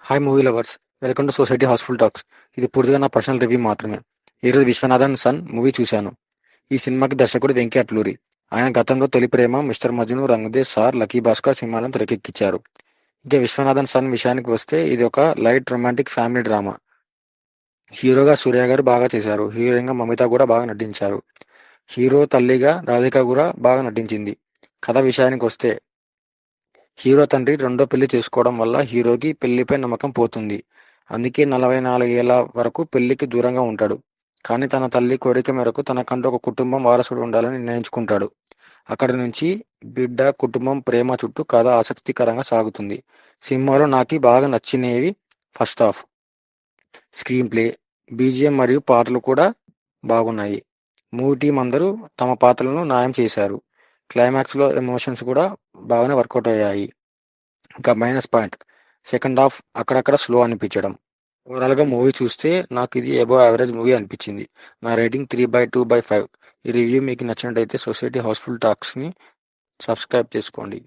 Hi movie lovers, welcome to society housefull talks. ఇది పూర్తిగా నా పర్సనల్ రివ్యూ మాత్రమే. ఈరోజు విశ్వనాథన్ సన్ మూవీ చూశాను. ఈ సినిమాకి దర్శకుడు వెంకీ అట్లూరి. ఆయన గతంలో Tholi Prema, mister Majnu, Rangde, sir, lucky Bhaskar సినిమాలను తెరకెక్కించారు. ఇక విశ్వనాథన్ సన్ విషయానికి వస్తే ఇది ఒక లైట్ రొమాంటిక్ ఫ్యామిలీ డ్రామా. హీరోగా సూర్య గారు బాగా చేశారు. హీరోయిన్గా మమిత కూడా బాగా నటించారు. హీరో తల్లిగా రాధిక కూడా బాగా నటించింది. కథ విషయానికి వస్తే హీరో తండ్రి రెండో పెళ్లి చేసుకోవడం వల్ల హీరోకి పెళ్లిపై నమ్మకం పోతుంది. అందుకే 44 ఏళ్ల వరకు పెళ్లికి దూరంగా ఉంటాడు. కానీ తన తల్లి కోరిక మేరకు తనకంటూ ఒక కుటుంబం, వారసుడు ఉండాలని నిర్ణయించుకుంటాడు. అక్కడి నుంచి బిడ్డ, కుటుంబం, ప్రేమ చుట్టూ కథ ఆసక్తికరంగా సాగుతుంది. సినిమాలో నాకి బాగా నచ్చినవి first half screen play, BGM మరియు పాటలు కూడా బాగున్నాయి. మూవీ టీం అందరూ తమ పాత్రలను న్యాయం చేశారు. క్లైమాక్స్లో ఎమోషన్స్ కూడా బాగానే వర్కౌట్ అయ్యాయి. ఇంకా మైనస్ పాయింట్ సెకండ్ హాఫ్ అక్కడక్కడ స్లో అనిపించడం. ఓవరాల్గా మూవీ చూస్తే నాకు ఇది అబవ్ యావరేజ్ మూవీ అనిపించింది. నా రేటింగ్ 3/2/5. ఈ రివ్యూ మీకు నచ్చినట్టయితే సొసైటీ హౌస్ఫుల్ టాక్స్ని సబ్స్క్రైబ్ చేసుకోండి.